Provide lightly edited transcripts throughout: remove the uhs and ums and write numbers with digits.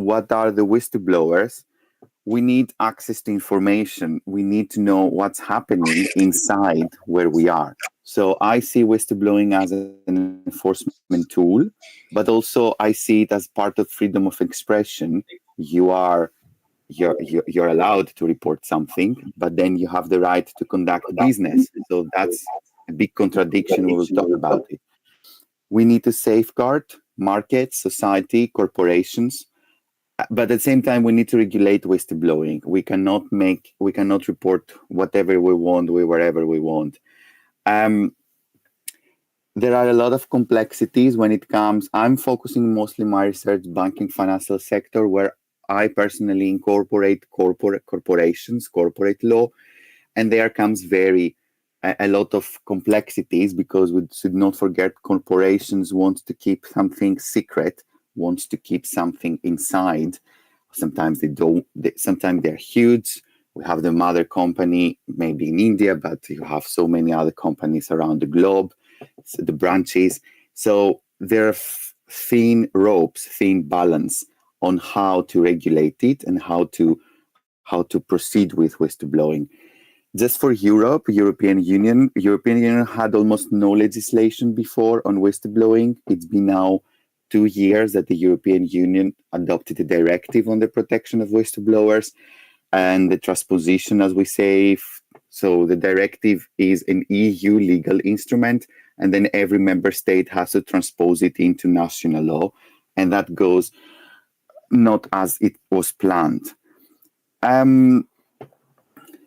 what are the whistleblowers? We need access to information. We need to know what's happening inside where we are. So I see whistleblowing as an enforcement tool, but also I see it as part of freedom of expression. You're allowed to report something, but then you have the right to conduct business. So that's a big contradiction. We will talk about it. We need to safeguard markets, society, corporations, but at the same time, we need to regulate whistleblowing. We cannot report whatever we want, wherever we want. There are a lot of complexities when it comes. I'm focusing mostly my research banking financial sector, where I personally incorporate corporations, corporate law, and there comes a lot of complexities, because we should not forget corporations want to keep something secret, wants to keep something inside. Sometimes they don't. Sometimes they're huge. We have the mother company maybe in India, but you have so many other companies around the globe, so the branches. So there are thin ropes, thin balance on how to regulate it and how to proceed with whistleblowing. Just for European Union had almost no legislation before on whistleblowing. It's been now 2 years that the European Union adopted a directive on the protection of whistleblowers and the transposition, as we say. So the directive is an EU legal instrument, and then every member state has to transpose it into national law, and that goes not as it was planned.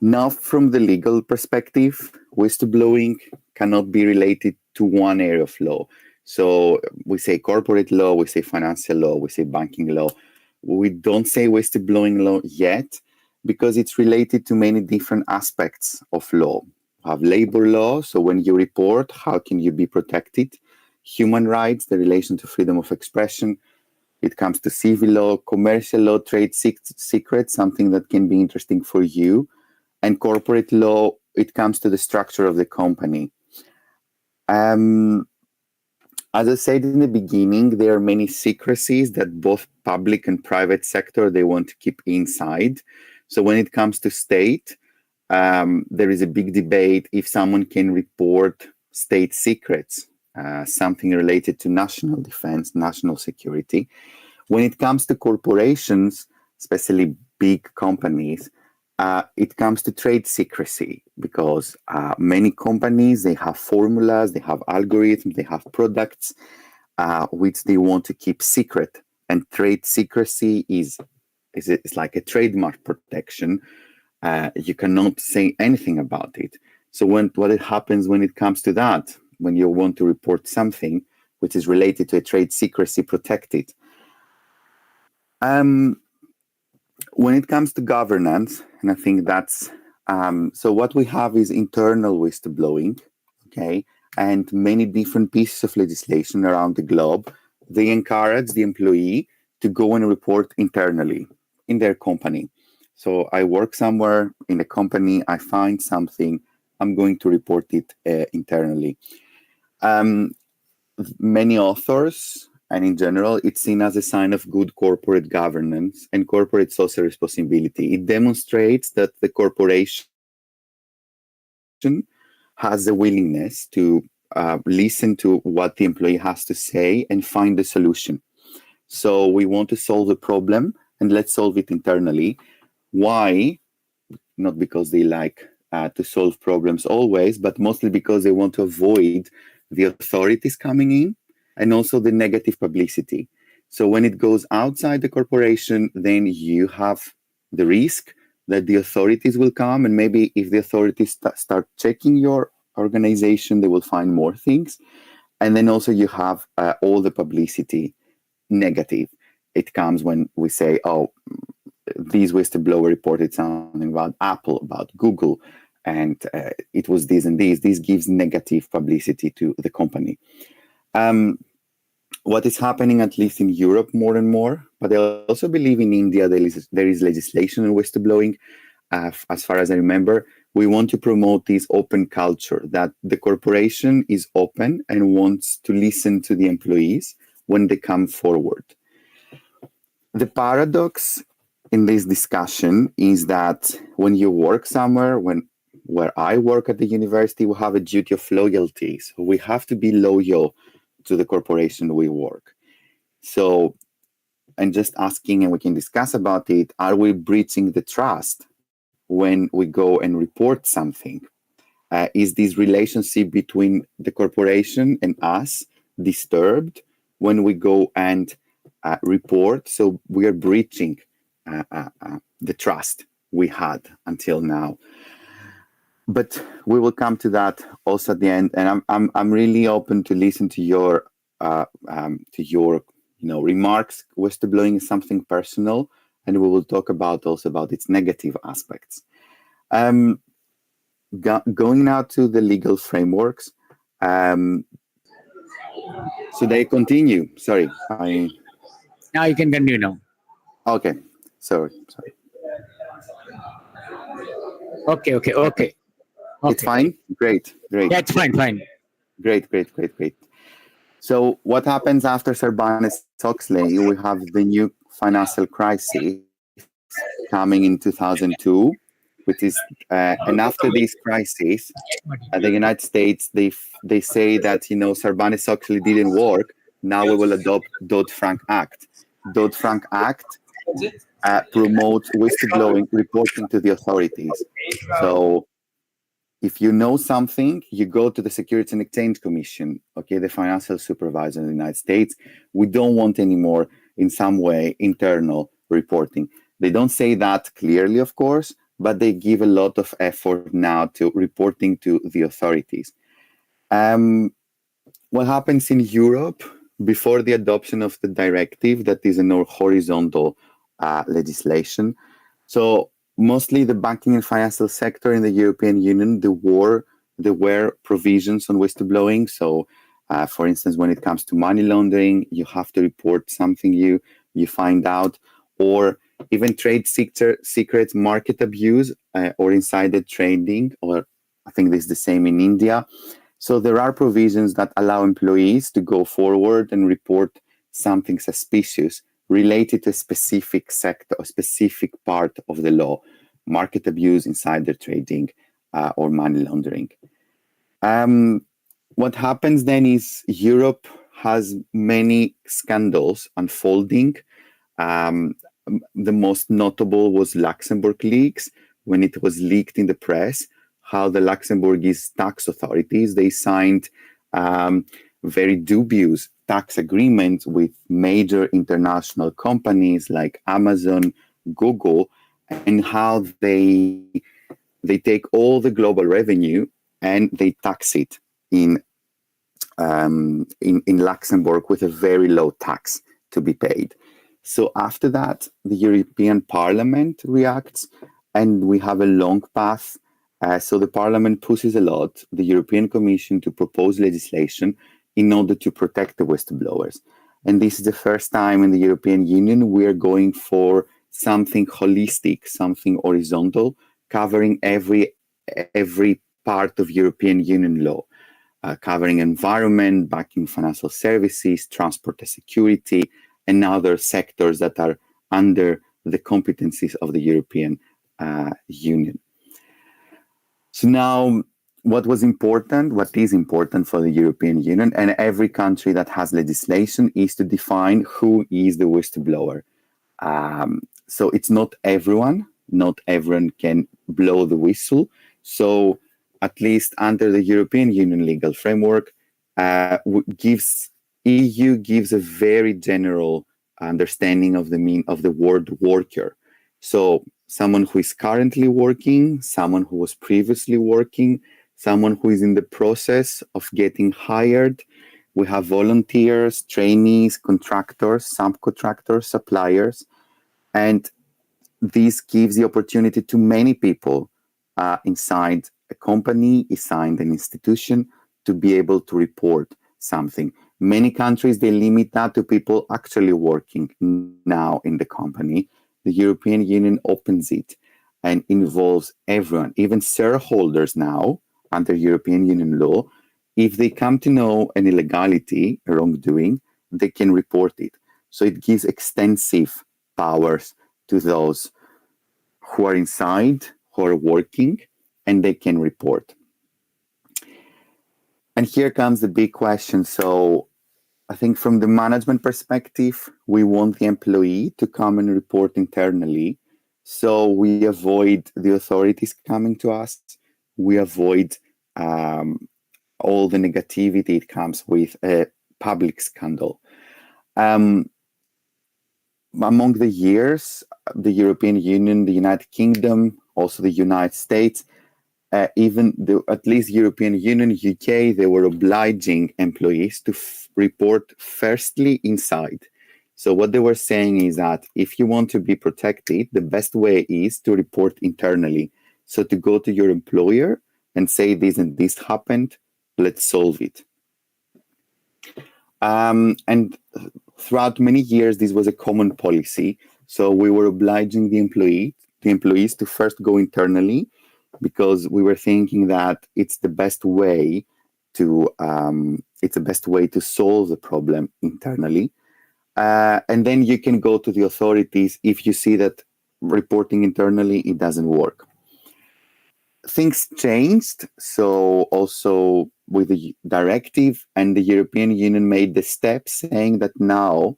Now, from the legal perspective, whistleblowing cannot be related to one area of law. So we say corporate law, we say financial law, we say banking law. We don't say whistleblowing law yet, because it's related to many different aspects of law. We have labor law, so when you report, how can you be protected? Human rights, the relation to freedom of expression. It comes to civil law, commercial law, trade secrets, something that can be interesting for you. And corporate law, it comes to the structure of the company. As I said in the beginning, there are many secrecies that both public and private sector, they want to keep inside. So when it comes to state, there is a big debate if someone can report state secrets, something related to national defense, national security. When it comes to corporations, especially big companies, it comes to trade secrecy, because many companies, they have formulas, they have algorithms, they have products which they want to keep secret. And trade secrecy is like a trademark protection. You cannot say anything about it. So what happens when it comes to that, when you want to report something which is related to a trade secrecy protected? When it comes to governance, and I think that's, so what we have is internal whistleblowing, okay? And many different pieces of legislation around the globe, they encourage the employee to go and report internally in their company. So I work somewhere in a company, I find something, I'm going to report it internally. Many authors, and in general, it's seen as a sign of good corporate governance and corporate social responsibility. It demonstrates that the corporation has the willingness to listen to what the employee has to say and find a solution. So we want to solve a problem, and let's solve it internally. Why? Not because they like to solve problems always, but mostly because they want to avoid the authorities coming in, and also the negative publicity. So when it goes outside the corporation, then you have the risk that the authorities will come, and maybe if the authorities start checking your organization, they will find more things. And then also you have all the publicity negative. It comes when we say, oh, these whistleblower reported something about Apple, about Google, and it was this and this. This gives negative publicity to the company. What is happening, at least in Europe, more and more, but I also believe in India there is legislation on whistleblowing. As far as I remember, we want to promote this open culture, that the corporation is open and wants to listen to the employees when they come forward. The paradox in this discussion is that when you work somewhere, where I work at the university, we have a duty of loyalty. So we have to be loyal to the corporation we work. So, and just asking, and we can discuss about it, are we breaching the trust when we go and report something? Is this relationship between the corporation and us disturbed when we go and report? So we are breaching the trust we had until now. But we will come to that also at the end. And I'm really open to listen to your remarks. Whistleblowing is something personal, and we will talk also about its negative aspects. Going now to the legal frameworks. Should I continue? Sorry, Now you can continue now. Okay, sorry. Okay. It's fine? Great. Yeah, it's fine. Great. So what happens after Sarbanes-Oxley? We have the new financial crisis coming in 2002, which is, and after this crisis, the United States, they say that, Sarbanes-Oxley didn't work. Now we will adopt Dodd-Frank Act. Dodd-Frank Act promotes whistleblowing, reporting to the authorities. So if you know something, you go to the Securities and Exchange Commission, okay, the financial supervisor in the United States. We don't want any more, in some way, internal reporting. They don't say that clearly, of course, but they give a lot of effort now to reporting to the authorities. What happens in Europe before the adoption of the directive, that is a more horizontal legislation. So mostly the banking and financial sector in the European Union, there were provisions on whistleblowing. So, for instance, when it comes to money laundering, you have to report something you find out, or even trade secrets, market abuse, or insider trading, or I think this is the same in India. So there are provisions that allow employees to go forward and report something suspicious related to a specific sector, a specific part of the law, market abuse, insider trading, or money laundering. What happens then is Europe has many scandals unfolding. The most notable was Luxembourg leaks, when it was leaked in the press, how the Luxembourgese tax authorities, they signed very dubious tax agreements with major international companies like Amazon, Google, and how they take all the global revenue and they tax it in Luxembourg with a very low tax to be paid. So after that, the European Parliament reacts, and we have a long path. So the Parliament pushes a lot the European Commission to propose legislation in order to protect the whistleblowers. And this is the first time in the European Union we are going for something holistic, something horizontal, covering every part of European Union law, covering environment, banking, financial services, transport and security, and other sectors that are under the competencies of the European Union. So now, what is important for the European Union and every country that has legislation is to define who is the whistleblower. So it's not everyone can blow the whistle. So at least under the European Union legal framework, EU gives a very general understanding of the meaning of the word worker. So someone who is currently working, someone who was previously working, someone who is in the process of getting hired. We have volunteers, trainees, contractors, subcontractors, suppliers, and this gives the opportunity to many people inside a company, inside an institution, to be able to report something. Many countries, they limit that to people actually working now in the company. The European Union opens it and involves everyone, even shareholders now under European Union law. If they come to know an illegality, a wrongdoing, they can report it. So it gives extensive powers to those who are inside, who are working, and they can report. And here comes the big question. So I think from the management perspective, we want the employee to come and report internally. So we avoid the authorities coming to us. We avoid all the negativity it comes with a public scandal. Among the years, the European Union, the United Kingdom, also the United States, even at least European Union, UK, they were obliging employees to report firstly inside. So what they were saying is that if you want to be protected, the best way is to report internally. So to go to your employer and say this and this happened, let's solve it. And throughout many years, this was a common policy. So we were obliging the employees to first go internally, because we were thinking that it's the best way to solve the problem internally, and then you can go to the authorities if you see that reporting internally it doesn't work. Things changed, so also with the directive, and the European Union made the step saying that now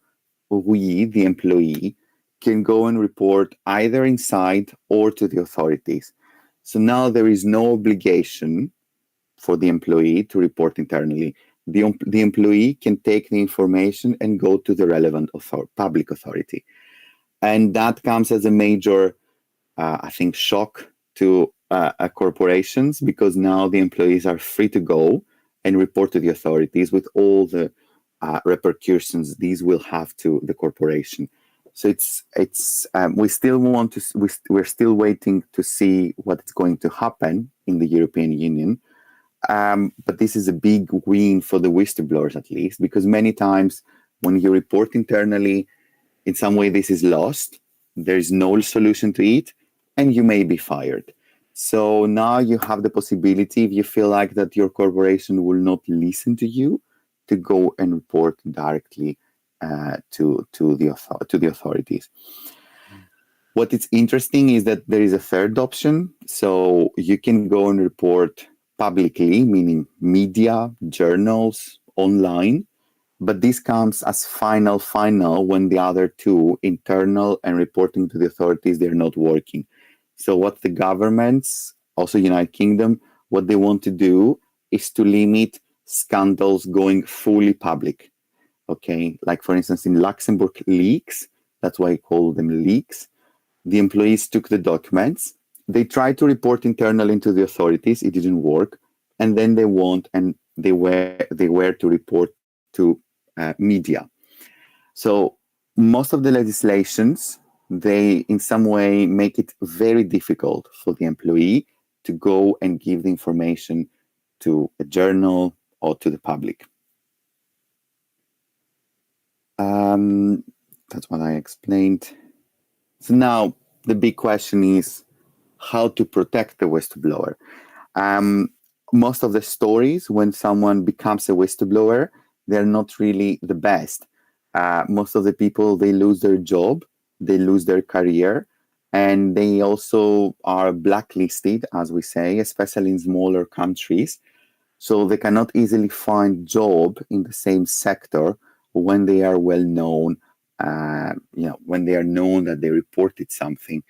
we, the employee, can go and report either inside or to the authorities. So now there is no obligation for the employee to report internally. The employee can take the information and go to the relevant public authority. And that comes as a major, I think, shock to corporations, because now the employees are free to go and report to the authorities with all the repercussions these will have to the corporation. So we're still waiting to see what's going to happen in the European Union. But this is a big win for the whistleblowers, at least, because many times when you report internally, in some way this is lost. There is no solution to it, and you may be fired. So now you have the possibility, if you feel like that your corporation will not listen to you, to go and report directly to the authorities. What is interesting is that there is a third option. So you can go and report publicly, meaning media, journals, online, but this comes as final when the other two, internal and reporting to the authorities, they're not working. So what the governments, also United Kingdom, what they want to do is to limit scandals going fully public. Okay, like for instance, in Luxembourg leaks, that's why I call them leaks. The employees took the documents, they tried to report internally to the authorities, it didn't work, and then they were to report to media. So most of the legislations, they in some way make it very difficult for the employee to go and give the information to a journal or to the public. That's what I explained. So now the big question is how to protect the whistleblower. Most of the stories when someone becomes a whistleblower, they're not really the best. Most of the people, they lose their job, they lose their career, and they also are blacklisted, as we say, especially in smaller countries. So they cannot easily find job in the same sector when they are well known, when they are known that they reported something.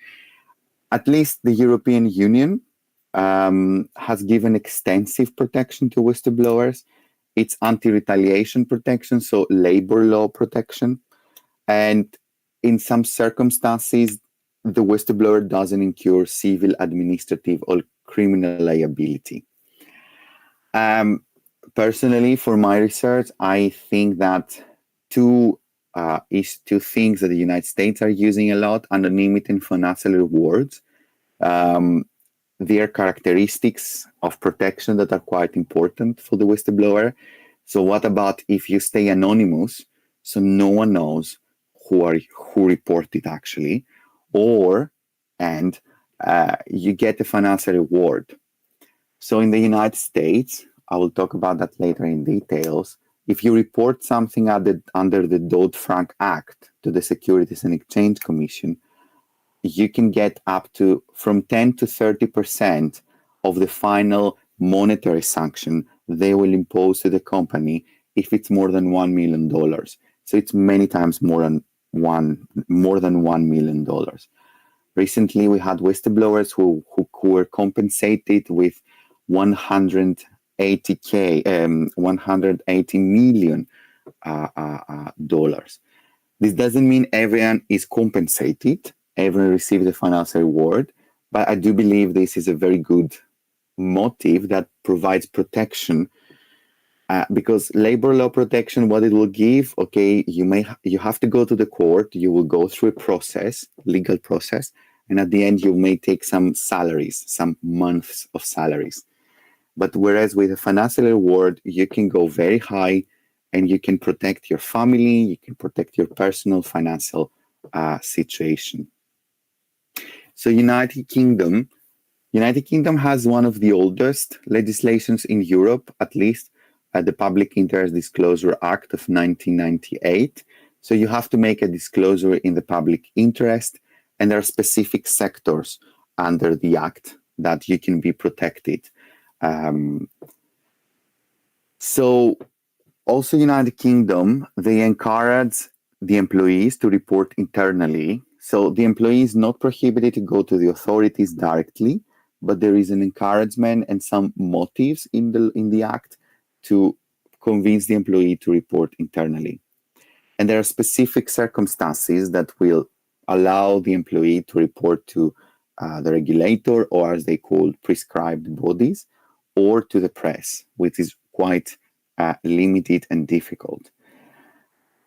At least the European Union has given extensive protection to whistleblowers. It's anti-retaliation protection, so labor law protection. And in some circumstances, the whistleblower doesn't incur civil, administrative, or criminal liability. Personally, for my research, I think that two things that the United States are using a lot: anonymity and financial rewards. Their characteristics of protection that are quite important for the whistleblower. So what about if you stay anonymous, so no one knows who reported actually, and you get a financial reward. So in the United States, I will talk about that later in details, if you report something under the Dodd-Frank Act to the Securities and Exchange Commission, you can get up to from 10 to 30% of the final monetary sanction they will impose to the company if it's more than $1 million. So it's many times more than $1 million. Recently, we had whistleblowers who were compensated with 180 million dollars. This doesn't mean everyone is compensated, everyone received a financial reward, but I do believe this is a very good motive that provides protection, because labor law protection, what it will give, okay, you have to go to the court, you will go through a process, legal process, and at the end you may take some salaries, some months of salaries. But whereas with a financial reward, you can go very high and you can protect your family, you can protect your personal financial situation. So United Kingdom has one of the oldest legislations in Europe, at least, the Public Interest Disclosure Act of 1998. So you have to make a disclosure in the public interest, and there are specific sectors under the Act that you can be protected. So also United Kingdom, they encourage the employees to report internally. So the employee is not prohibited to go to the authorities directly, but there is an encouragement and some motives in the Act to convince the employee to report internally. And there are specific circumstances that will allow the employee to report to the regulator, or as they call prescribed bodies, or to the press, which is quite limited and difficult.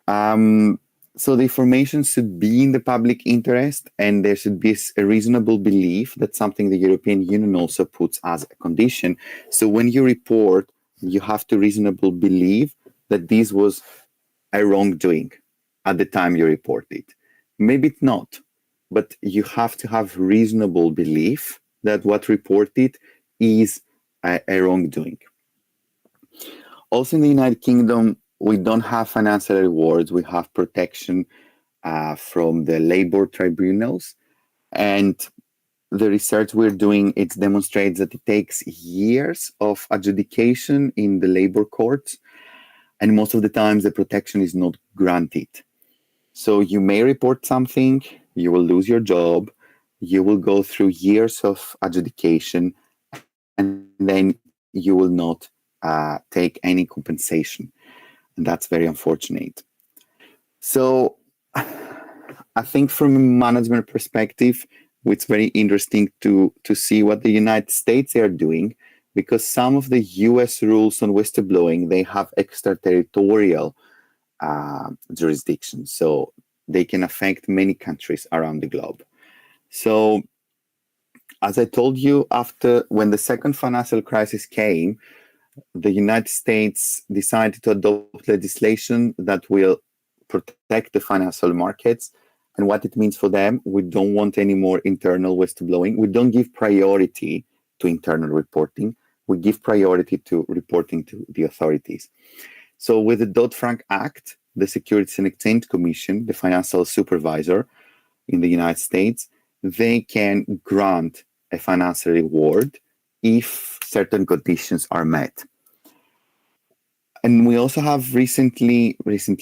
So the information should be in the public interest, and there should be a reasonable belief. That's something the European Union also puts as a condition. So when you report, you have to reasonably believe that this was a wrongdoing at the time you report it. Maybe it's not, but you have to have reasonable belief that what reported is a wrongdoing. Also in the United Kingdom, we don't have financial rewards. We have protection from the labor tribunals. And the research we're doing, it demonstrates that it takes years of adjudication in the labor courts. And most of the times the protection is not granted. So you may report something, you will lose your job, you will go through years of adjudication, and then you will not take any compensation. And that's very unfortunate. So I think from a management perspective, it's very interesting to see what the United States are doing, because some of the US rules on whistleblowing, they have extraterritorial jurisdiction. So they can affect many countries around the globe. So as I told you, when the second financial crisis came, the United States decided to adopt legislation that will protect the financial markets. And what it means for them, we don't want any more internal whistleblowing. We don't give priority to internal reporting. We give priority to reporting to the authorities. So with the Dodd-Frank Act, the Securities and Exchange Commission, the financial supervisor in the United States, they can grant a financial reward if certain conditions are met. And we also have recently,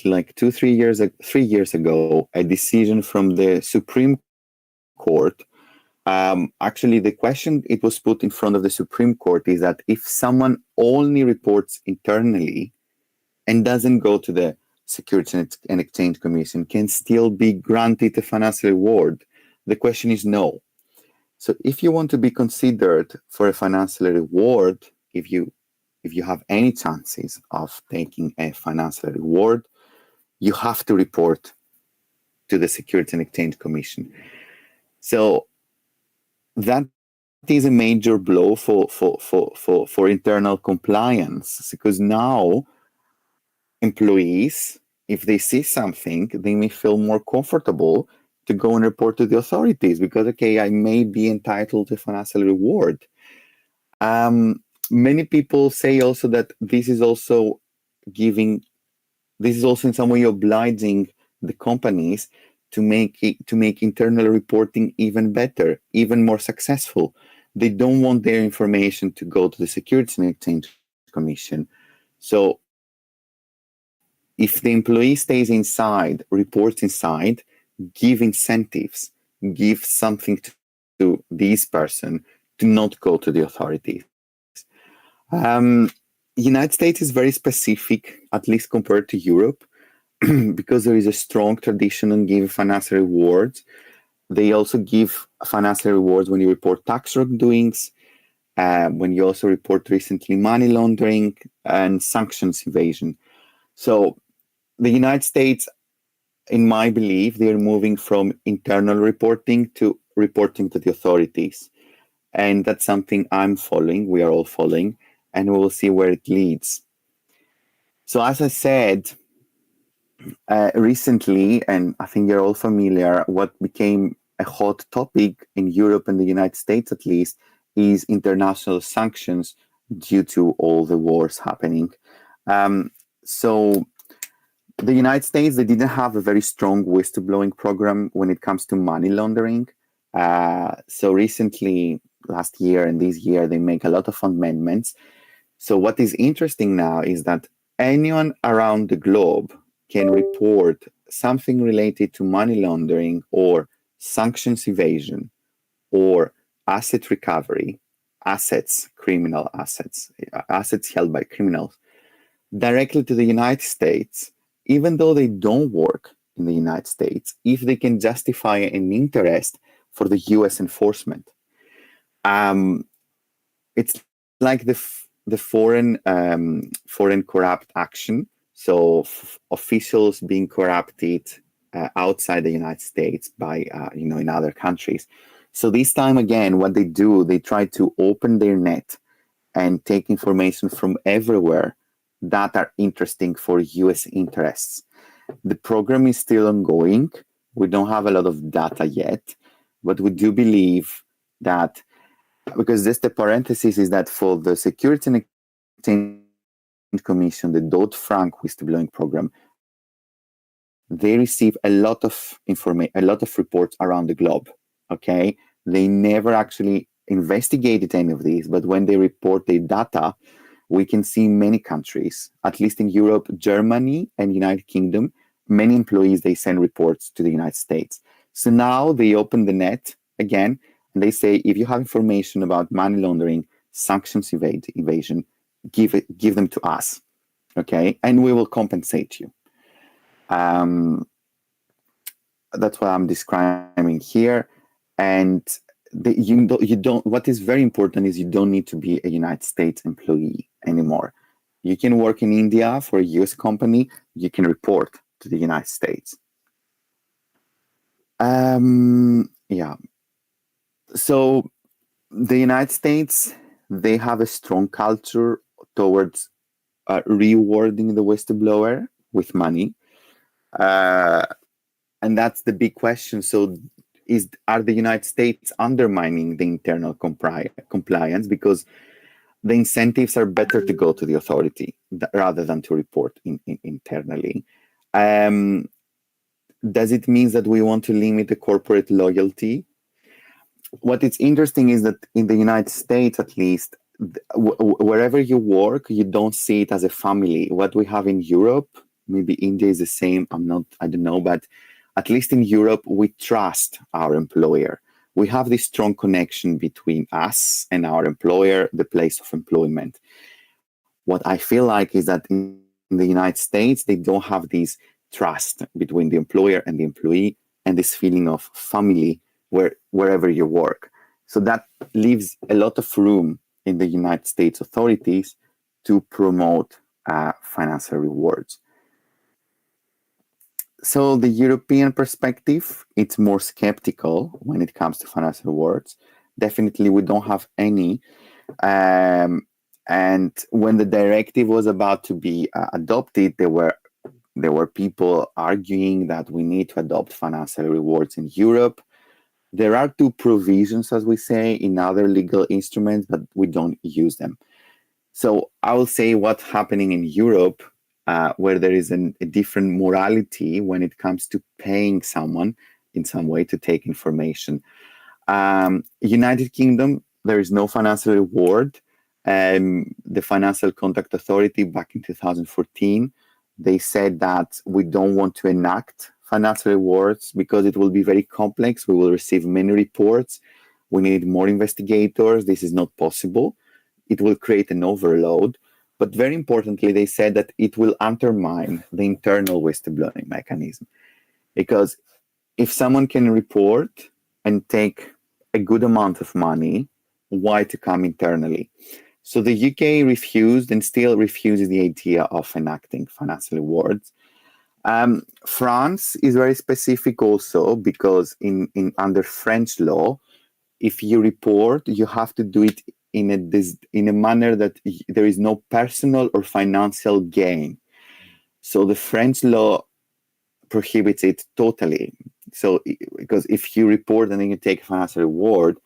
like 3 years ago, a decision from the Supreme Court. Actually, the question it was put in front of the Supreme Court is that if someone only reports internally and doesn't go to the Securities and Exchange Commission, can still be granted a financial reward. The question is no. So if you want to be considered for a financial reward, if you have any chances of taking a financial reward, you have to report to the Securities and Exchange Commission. So that is a major blow for internal compliance, because now employees, if they see something, they may feel more comfortable to go and report to the authorities because, okay, I may be entitled to a financial reward. Many people say also that this is also giving, this is also in some way obliging the companies to make internal reporting even better, even more successful. They don't want their information to go to the Securities and Exchange Commission. So if the employee stays inside, reports inside, give incentives, give something to this person to not go to the authorities. United States is very specific, at least compared to Europe, because there is a strong tradition on giving financial rewards. They also give financial rewards when you report tax wrongdoings, when you also report recently money laundering and sanctions evasion. So the United States, in my belief, they're moving from internal reporting to reporting to the authorities. And that's something I'm following, we are all following, and we will see where it leads. So as I said, recently, and I think you're all familiar, what became a hot topic in Europe and the United States at least is international sanctions due to all the wars happening. So the United States, they didn't have a very strong whistleblowing program when it comes to money laundering. So recently, last year and this year, they make a lot of amendments. So what is interesting now is that anyone around the globe can report something related to money laundering or sanctions evasion or asset recovery, criminal assets, assets held by criminals, directly to the United States, even though they don't work in the United States, if they can justify an interest for the US enforcement. It's like the foreign corrupt action. So officials being corrupted outside the United States by in other countries. So this time again, what they do, they try to open their net and take information from everywhere that are interesting for US interests. The program is still ongoing. We don't have a lot of data yet, but we do believe that, because just the parenthesis is that for the Securities and Exchange Commission, the Dodd-Frank whistleblowing program, they receive a lot of reports around the globe. Okay, they never actually investigated any of these, but when they report their data, we can see many countries, at least in Europe, Germany and United Kingdom, many employees, they send reports to the United States. So now they open the net again, and they say, if you have information about money laundering, sanctions evasion, give them to us, okay? And we will compensate you. That's what I'm describing here. And you don't. What is very important is you don't need to be a United States employee anymore. You can work in India for a US company. You can report to the United States. Yeah. So the United States, they have a strong culture towards rewarding the whistleblower with money. And that's the big question. So are the United States undermining the internal compliance because the incentives are better to go to the authority rather than to report internally? Does it mean that we want to limit the corporate loyalty? What is interesting is that in the United States, at least, wherever you work, you don't see it as a family. What we have in Europe, maybe India is the same, I don't know, but at least in Europe, we trust our employer. We have this strong connection between us and our employer, the place of employment. What I feel like is that in the United States, they don't have this trust between the employer and the employee and this feeling of family wherever you work. So that leaves a lot of room in the United States authorities to promote financial rewards. So the European perspective, it's more skeptical when it comes to financial rewards. Definitely, we don't have any. And when the directive was about to be adopted, there were people arguing that we need to adopt financial rewards in Europe. There are two provisions, as we say, in other legal instruments, but we don't use them. So I will say what's happening in Europe where there is a different morality when it comes to paying someone in some way to take information. United Kingdom, there is no financial reward. The Financial Conduct Authority back in 2014, they said that we don't want to enact financial rewards because it will be very complex. We will receive many reports. We need more investigators. This is not possible. It will create an overload. But very importantly, they said that it will undermine the internal whistleblowing mechanism. Because if someone can report and take a good amount of money, why to come internally? So the UK refused and still refuses the idea of enacting financial rewards. France is very specific also because in under French law, if you report, you have to do it in a manner that there is no personal or financial gain. So the French law prohibits it totally. So because if you report and then you take a financial reward,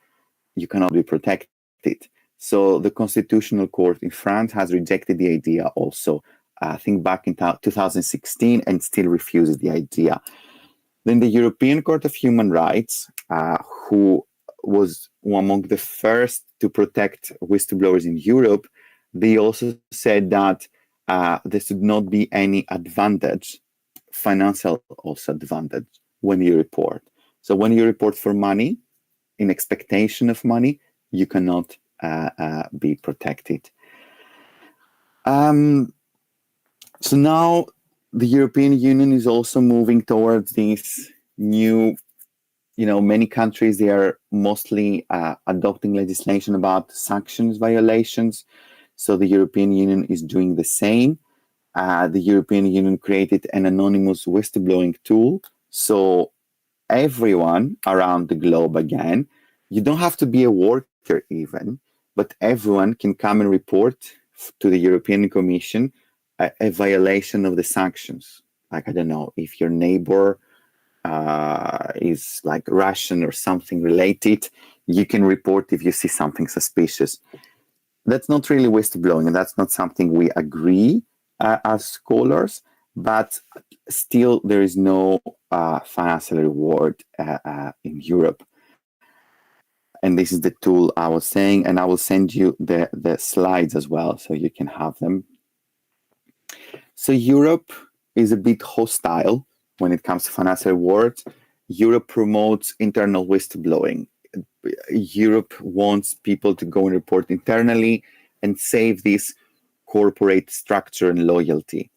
you cannot be protected. So the Constitutional Court in France has rejected the idea also, I think back in 2016, and still refuses the idea. Then the European Court of Human Rights, who was among the first to protect whistleblowers in Europe, they also said that there should not be any advantage, financial also advantage, when you report. So when you report for money, in expectation of money, you cannot be protected. So now the European Union is also moving towards this new, many countries, they are mostly adopting legislation about sanctions violations. So the European Union is doing the same. The European Union created an anonymous whistleblowing tool. So everyone around the globe, again, you don't have to be a worker even, but everyone can come and report to the European Commission a violation of the sanctions. Like, I don't know, if your neighbor is like Russian or something related, you can report if you see something suspicious. That's not really whistleblowing, and that's not something we agree as scholars, but still there is no financial reward in Europe. And this is the tool I was saying, and I will send you the slides as well so you can have them. So Europe is a bit hostile when it comes to financial rewards. Europe promotes internal whistleblowing. Europe wants people to go and report internally and save this corporate structure and loyalty.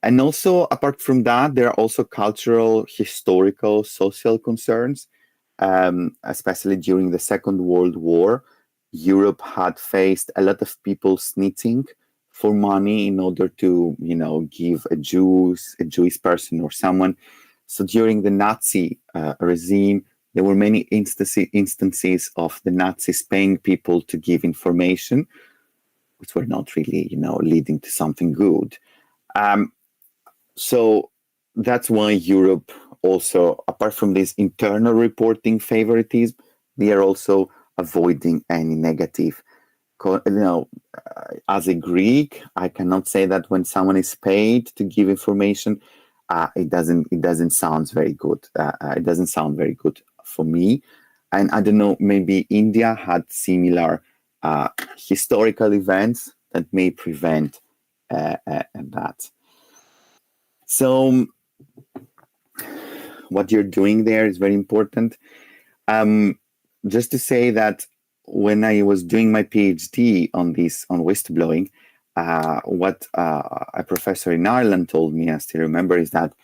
And also, apart from that, there are also cultural, historical, social concerns. Especially during the Second World War, Europe had faced a lot of people snitching for money in order to, give a Jewish person or someone. So during the Nazi regime, there were many instances of the Nazis paying people to give information, which were not really, leading to something good. So that's why Europe also, apart from this internal reporting favoritism, they are also avoiding any negative. As a Greek, I cannot say that when someone is paid to give information, it doesn't sound very good. It doesn't sound very good for me. And I don't know, maybe India had similar historical events that may prevent that. So what you're doing there is very important. Just to say that when I was doing my PhD on whistleblowing, what a professor in Ireland told me, I still remember, is that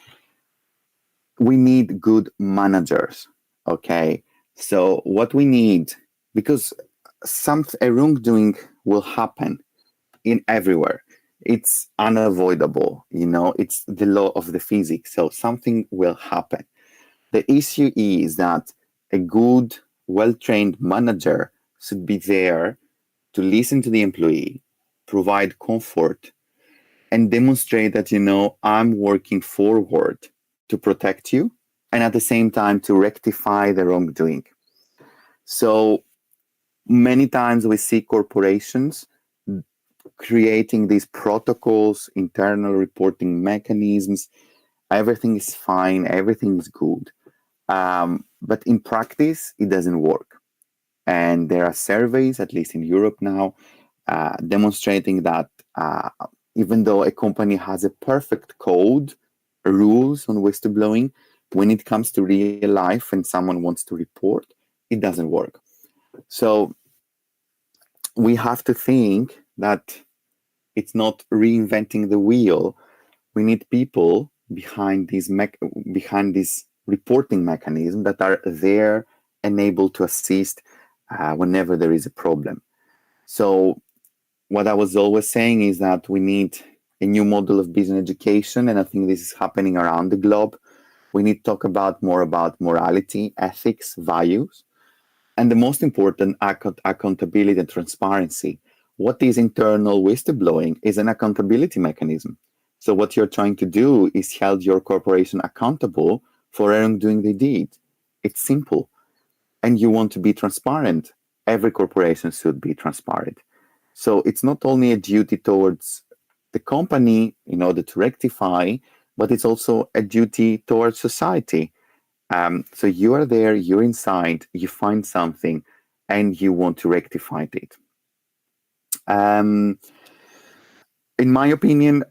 we need good managers. Okay, so what we need, because a wrongdoing will happen in everywhere. It's unavoidable, it's the law of the physics. So something will happen. The issue is that a good, well-trained manager should be there to listen to the employee, provide comfort, and demonstrate that, I'm working forward to protect you, and at the same time to rectify the wrongdoing. So many times we see corporations creating these protocols, internal reporting mechanisms. Everything is fine, everything is good. But in practice, it doesn't work. And there are surveys, at least in Europe now, demonstrating that even though a company has a perfect code, rules on whistleblowing, when it comes to real life and someone wants to report, it doesn't work. So we have to think that it's not reinventing the wheel. We need people behind these reporting mechanism that are there and able to assist whenever there is a problem. So what I was always saying is that we need a new model of business education, and I think this is happening around the globe. We need to talk more about morality, ethics, values, and the most important, accountability and transparency. What is internal whistleblowing is an accountability mechanism. So what you're trying to do is hold your corporation accountable for wrongdoing they did. It's simple. And you want to be transparent. Every corporation should be transparent. So it's not only a duty towards the company in order to rectify, but it's also a duty towards society. So you are there, you're inside, you find something, and you want to rectify it. In my opinion,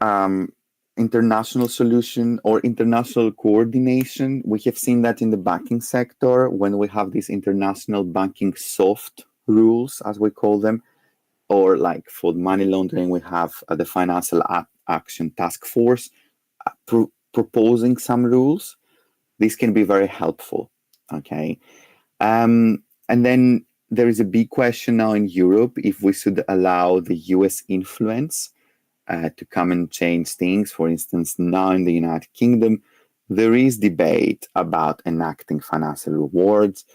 international solution or international coordination, we have seen that in the banking sector when we have these international banking soft rules, as we call them, or like for money laundering, we have the Financial Action Task Force proposing some rules. This can be very helpful, okay? And then there is a big question now in Europe if we should allow the US influence to come and change things. For instance, now in the United Kingdom, there is debate about enacting financial rewards.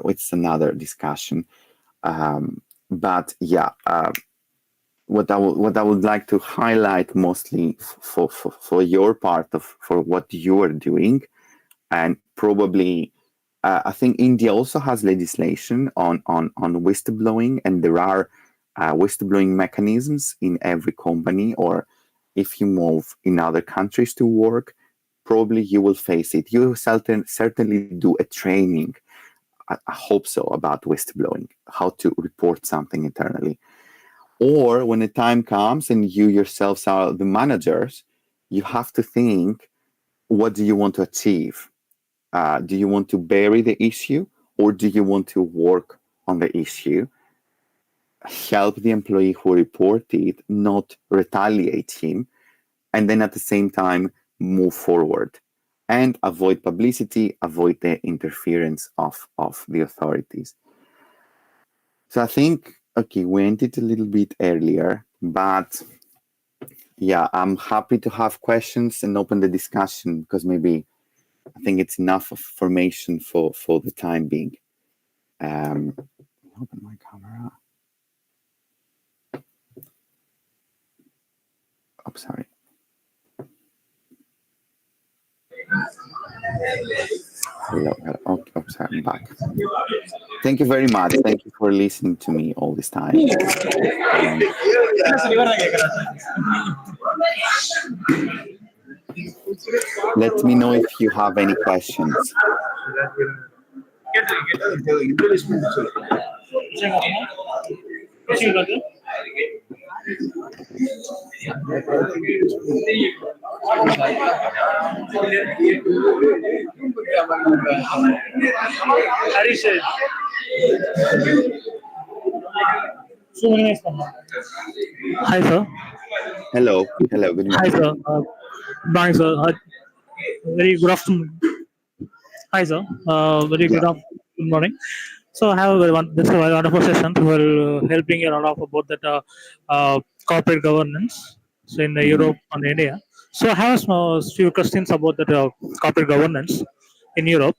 It's another discussion. But yeah, what I would like to highlight mostly for your part for what you are doing, and probably I think India also has legislation on whistleblowing, and there are whistleblowing mechanisms in every company, or if you move in other countries to work, probably you will face it. You will certainly do a training, I hope so, about whistleblowing, how to report something internally. Or when the time comes and you yourselves are the managers, you have to think, what do you want to achieve? Do you want to bury the issue, or do you want to work on the issue, help the employee who reported it, not retaliate him, and then at the same time move forward and avoid publicity, avoid the interference of the authorities? So I think, okay, we ended a little bit earlier, but yeah, I'm happy to have questions and open the discussion, because maybe I think it's enough of information for the time being. Open my camera. Oh, sorry. Hello. Okay, oh, sorry, I'm back. Thank you very much. Thank you for listening to me all this time. Let me know if you have any questions. Hi, sir. Hello. Hello. Good Hi, morning. sir. Morning, sir. Very good afternoon. Hi, sir. Very Yeah. good morning. So I have this is a very wonderful session. We are helping a lot of about that corporate governance. So in Mhm. Europe and India. So I have a few questions about that corporate governance in Europe.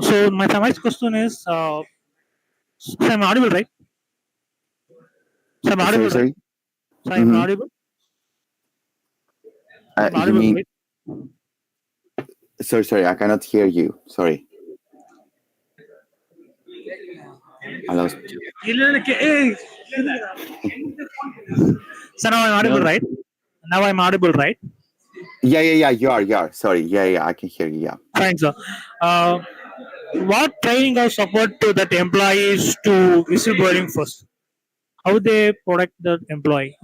So my first question is, so I'm audible, right? So I'm Sorry, audible, right? sorry. So I'm Mm-hmm. audible. I'm You audible, mean? right? Sorry. I cannot hear you. Sorry. I lost you. இல்ல, இல்ல, So now I'm audible, No. right? Now I'm audible, right? Yeah. You are. Sorry. Yeah. I can hear you. Yeah. Fine, sir. Uh, what training or support to that employees to whistleblowing first? How they protect the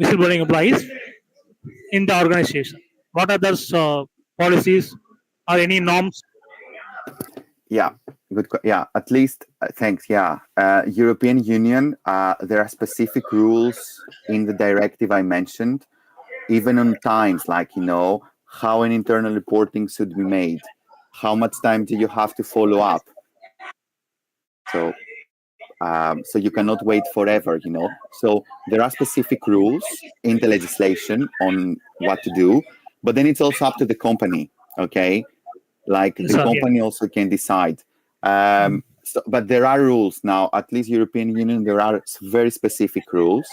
whistleblowing employees in the organization? What are those policies or any norms? Yeah. Good. Yeah. At least. Thanks. Yeah. European Union. There are specific rules in the directive I mentioned, even on times, like how an internal reporting should be made, how much time do you have to follow up. So you cannot wait forever. So there are specific rules in the legislation on what to do, but then it's also up to the company. Okay, like Yes, the sir. Yeah. company also can decide. But there are rules now. At least European Union, there are very specific rules,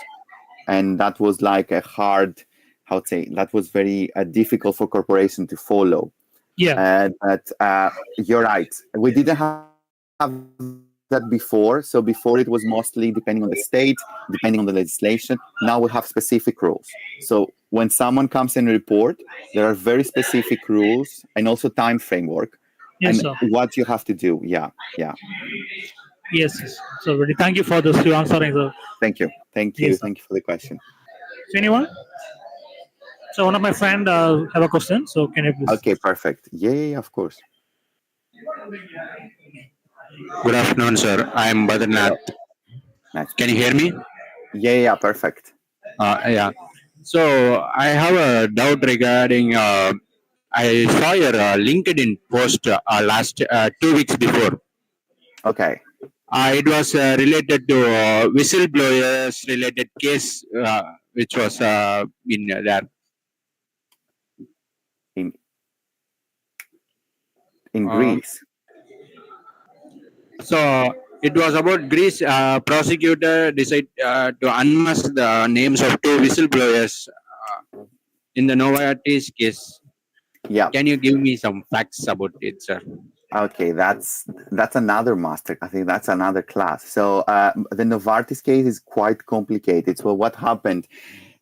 and that was like a hard, how to say, that was very difficult for corporation to follow. Yeah. But you're right. We didn't have that before. So before it was mostly depending on the state, depending on the legislation. Now we have specific rules. So when someone comes and report, there are very specific rules and also time framework Yes, and sir. what you have to do. Yeah. Yes. Yes. So really, thank you for this answering. Sir. Thank you. Yes, sir. Thank you for the question. So anyone? So one of my friend have a question. So can you please? Okay, perfect. Yeah, of course. Good afternoon, sir. I am Badrinath. Hello. Nice. Can you hear me? Yeah, perfect. Yeah. So I have a doubt regarding. I saw your LinkedIn post last 2 weeks before. Okay. It was related to whistleblowers related case, which was in there. In Um, Greece. so it was about Greece prosecutor decide to unmask the names of two whistleblowers in the Novartis case. Yeah. Can you give me some facts about it, sir? Okay, that's another master. I think that's another class. So the Novartis case is quite complicated. So what happened?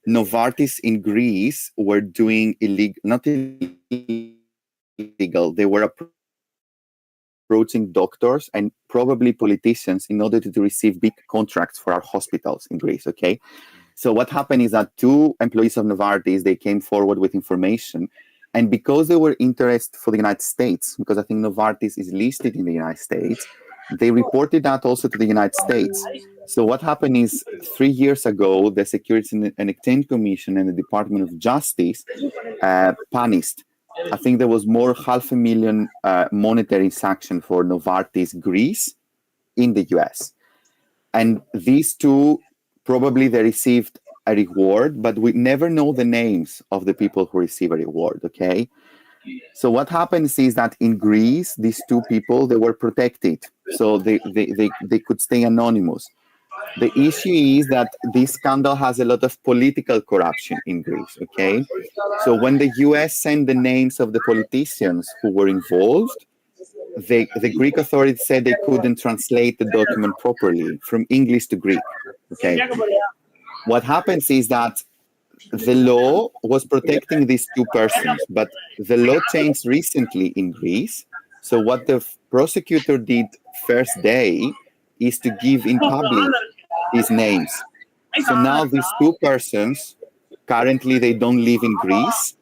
Novartis in Greece were doing not illegal. They were approaching doctors and probably politicians in order to receive big contracts for our hospitals in Greece. Okay, so what happened is that two employees of Novartis, they came forward with information. And because they were interested for the United States, because I think Novartis is listed in the United States, they reported that also to the United States. So what happened is 3 years ago, the Securities and Exchange Commission and the Department of Justice punished. I think there was more $500,000 monetary sanction for Novartis Greece in the US. And these two, probably they received a reward, but we never know the names of the people who receive a reward, okay? So what happens is that in Greece, these two people, they were protected. So they could stay anonymous. The issue is that this scandal has a lot of political corruption in Greece, okay? So when the US sent the names of the politicians who were involved, the Greek authorities said they couldn't translate the document properly from English to Greek, okay? What happens is that the law was protecting these two persons, but the law changed recently in Greece. So what the prosecutor did first day is to give in public these names. So now these two persons, currently they don't live in Greece.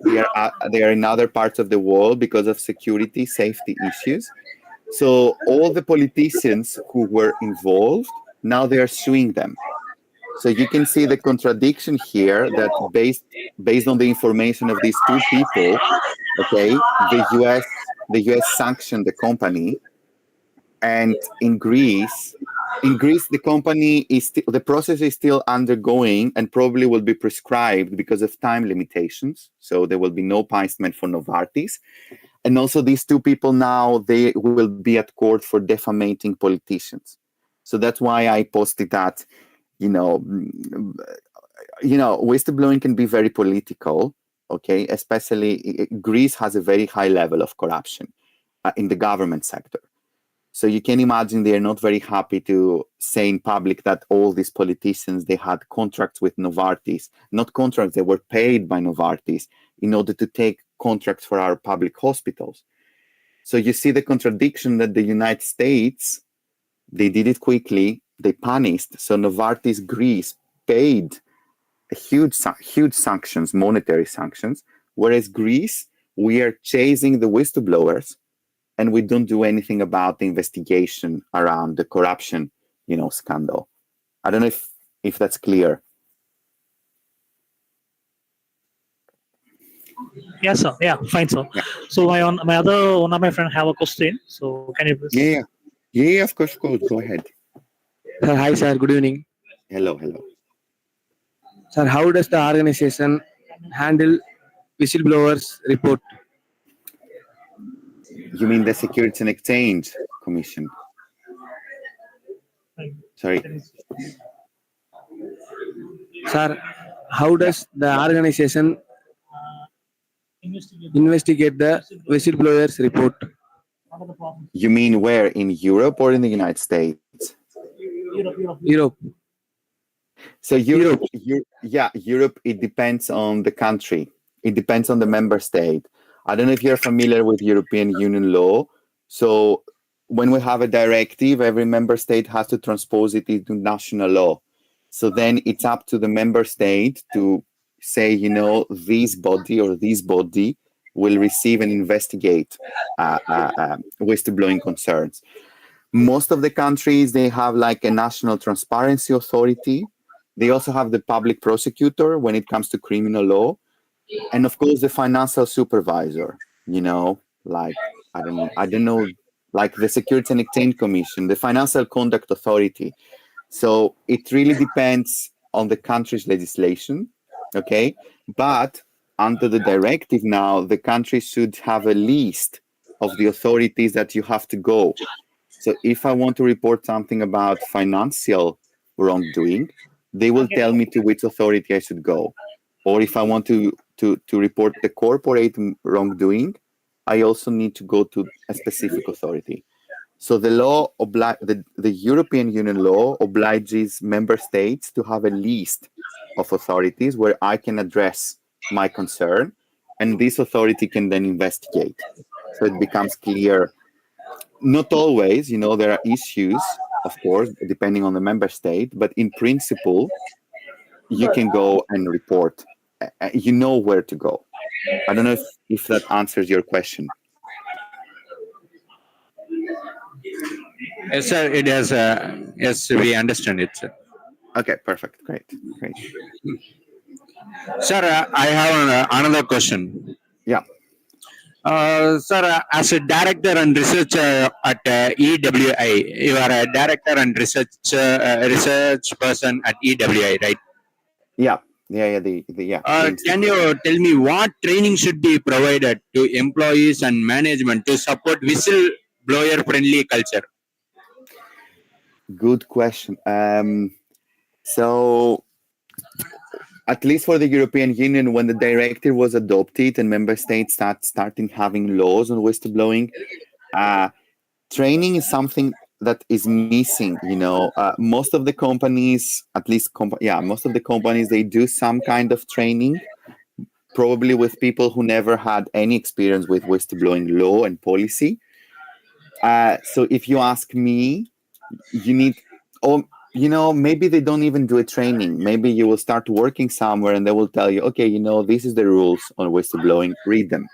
They are in other parts of the world because of security, safety issues. So all the politicians who were involved, now they are suing them. So you can see the contradiction here that based on the information of these two people, okay, the US sanctioned the company, and in Greece the company the process is still undergoing and probably will be prescribed because of time limitations. So there will be no punishment for Novartis. And also these two people now, they will be at court for defamating politicians. So that's why I posted that. Whistleblowing can be very political, okay? Especially Greece has a very high level of corruption in the government sector. So you can imagine they're not very happy to say in public that all these politicians, they had contracts with Novartis, not contracts, they were paid by Novartis in order to take contracts for our public hospitals. So you see the contradiction that the United States, they did it quickly, they punished. So Novartis Greece paid huge sanctions, monetary sanctions, whereas Greece, we are chasing the whistleblowers and we don't do anything about the investigation around the corruption, scandal. I don't know if that's clear. Yes, sir. Yeah, fine, sir. Yeah. So one of my friend have a question. So can you please? Yeah, of course. Go ahead. Hi, sir. Good evening. Hello. Sir, how does the organization handle whistleblowers report? You mean the Securities and Exchange Commission? Sorry. Sir, how does the organization investigate the whistleblowers report? You mean where? In Europe or in the United States? Europe. So Europe, it depends on the country. It depends on the member state. I don't know if you're familiar with European Union law. So when we have a directive, every member state has to transpose it into national law. So then it's up to the member state to say, this body or this body will receive and investigate whistleblowing concerns. Most of the countries, they have like a national transparency authority. They also have the public prosecutor when it comes to criminal law. And of course, the financial supervisor, like, I don't know, like the Securities and Exchange Commission, the Financial Conduct Authority. So it really depends on the country's legislation, okay? But under the directive now, the country should have a list of the authorities that you have to go. So if I want to report something about financial wrongdoing, they will tell me to which authority I should go. Or if I want to report the corporate wrongdoing, I also need to go to a specific authority. So the law, the European Union law obliges member states to have a list of authorities where I can address my concern, and this authority can then investigate. So it becomes clear. Not always, there are issues, of course, depending on the member state, but in principle, you can go and report. You know where to go. I don't know if that answers your question. Yes, sir. It has. Yes, we understand it, sir. Okay, perfect. Great. Sir, I have another question. Yeah. Sir, as a director and researcher at EWI, you are a director and research person at EWI, right? Yeah. Can you tell me what training should be provided to employees and management to support whistleblower-friendly culture? Good question. So, at least for the European Union, when the directive was adopted and member states starting having laws on whistleblowing, training is something that is missing. Most of the companies, most of the companies, they do some kind of training, probably with people who never had any experience with whistleblowing law and policy. So if you ask me, you need, maybe they don't even do a training. Maybe you will start working somewhere and they will tell you, okay, this is the rules on whistleblowing, read them.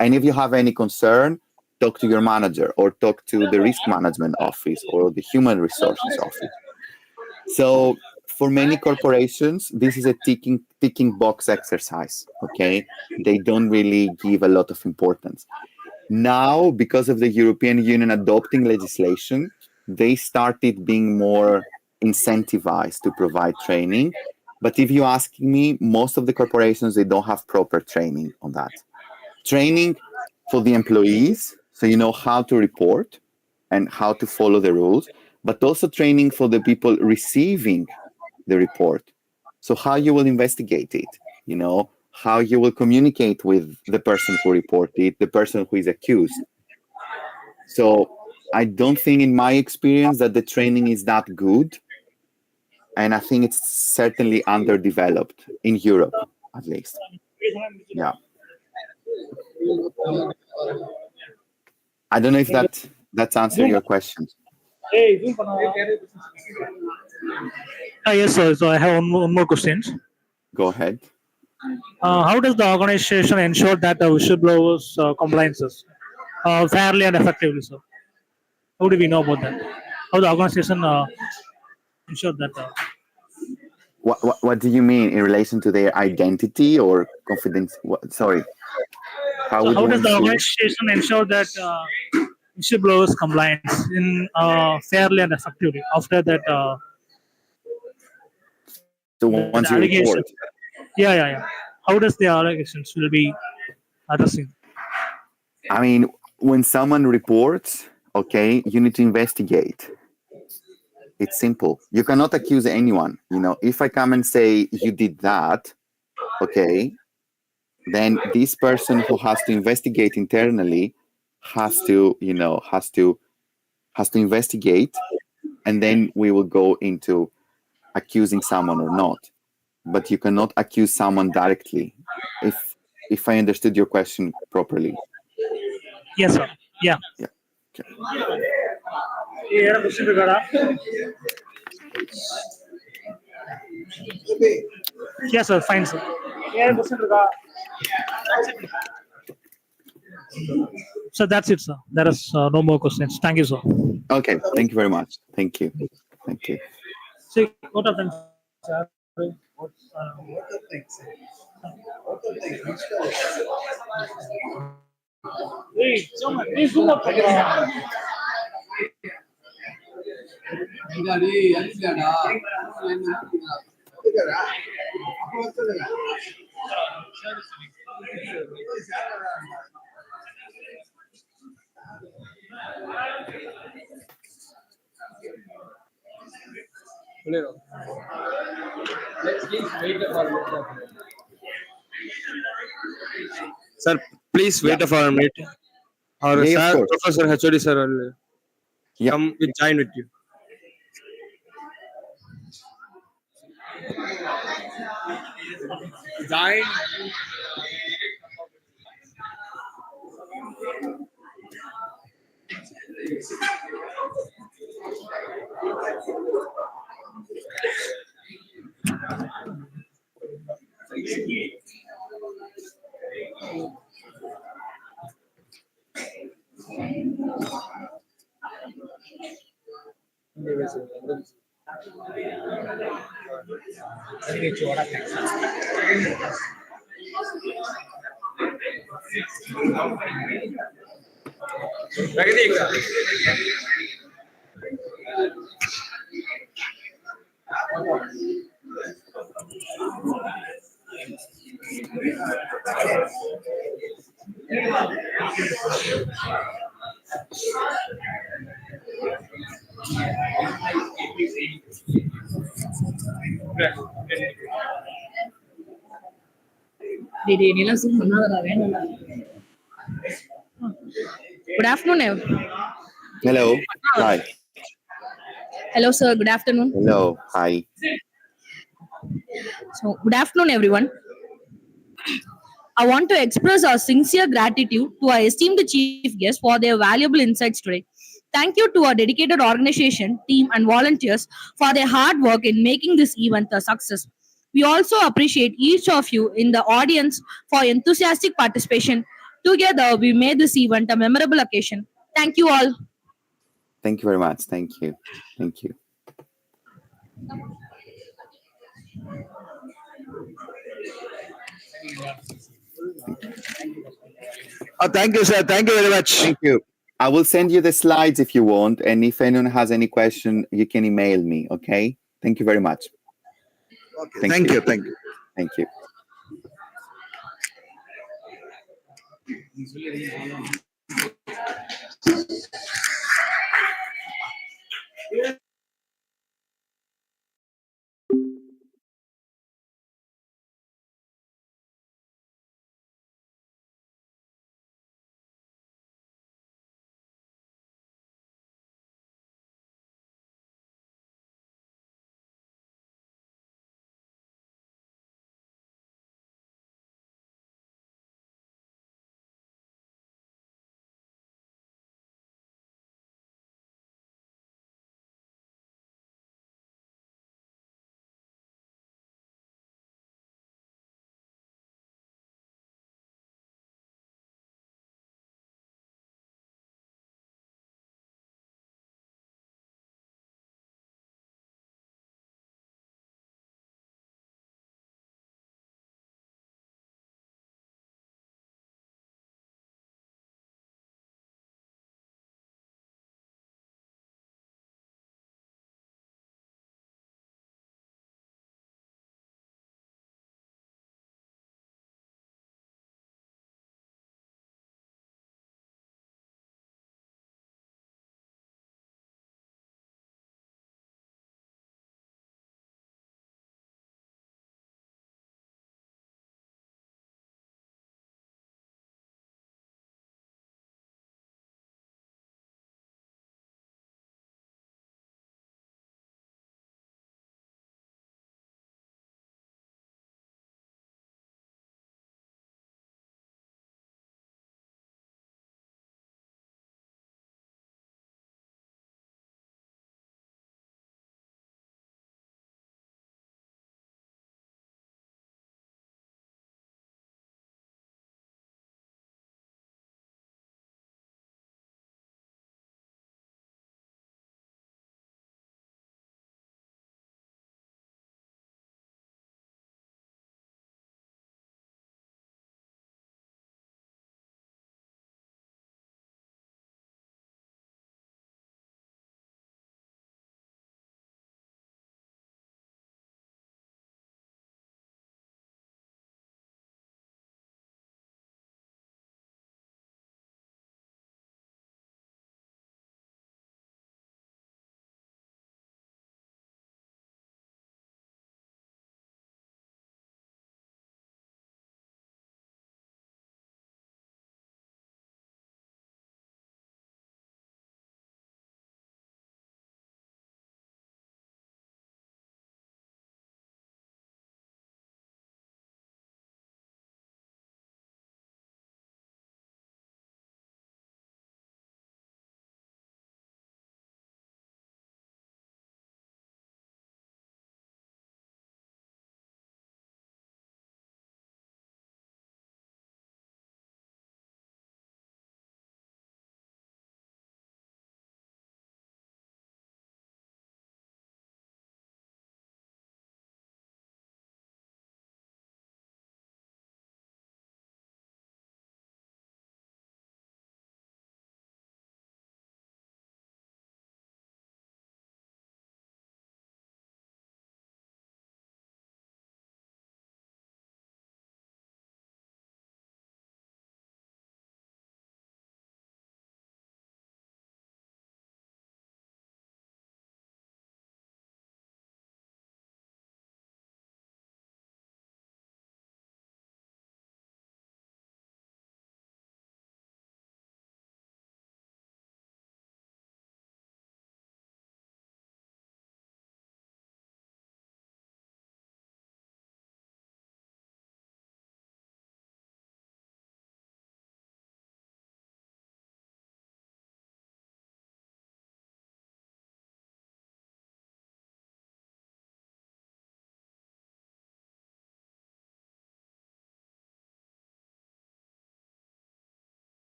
And if you have any concern, talk to your manager or talk to the risk management office or the human resources office. So for many corporations, this is a ticking box exercise, okay? They don't really give a lot of importance. Now, because of the European Union adopting legislation, they started being more incentivized to provide training. But if you ask me, most of the corporations, they don't have proper training on that. Training for the employees, so you know how to report and how to follow the rules, but also training for the people receiving the report. So how you will investigate it, how you will communicate with the person who reported, the person who is accused. So I don't think, in my experience, that the training is that good, and I think it's certainly underdeveloped in Europe, at least. Yeah. I don't know if that's answered your question. Yes, sir. So I have one more question. Go ahead. How does the organization ensure that the whistleblowers compliances fairly and effectively, sir? How do we know about that? How the organization ensure that? What do you mean in relation to their identity or confidence? Sorry. How So would how you does the ensure? organization ensure that whistleblowers compliance in fairly and effectively after that So the once you allegation? report, Yeah. How does the allegations will be addressing? I mean, when someone reports, okay, you need to investigate. It's simple. You cannot accuse anyone. If I come and say you did that, okay, then this person who has to investigate internally has to investigate, and then we will go into accusing someone or not. But you cannot accuse someone directly, if I understood your question properly. Yes, sir. Yeah. Yeah. Okay. Yes, sir. Fine, sir. So that's it, sir. There is no more questions. Thank you, sir. Okay. Thank you very much. Thank you. Thank you. See, what of them? Sir, please wait for a minute. Or Yeah, of sir, course. Professor HOD sir will Yeah. come with join with you. Join. Good afternoon. Hello. Hi. Hello, sir. Good afternoon. Hello. Hi. So, good afternoon, everyone. I want to express our sincere gratitude to our esteemed chief guests for their valuable insights today. Thank you to our dedicated organization, team, and volunteers for their hard work in making this event a success. We also appreciate each of you in the audience for enthusiastic participation. Together, we made this event a memorable occasion. Thank you all. Thank you very much. Thank you. Thank you. Thank you, sir. Thank you very much. Thank you. I will send you the slides if you want, and if anyone has any question, you can email me. Okay. Thank you very much. Thank you. Thank you. Thank you.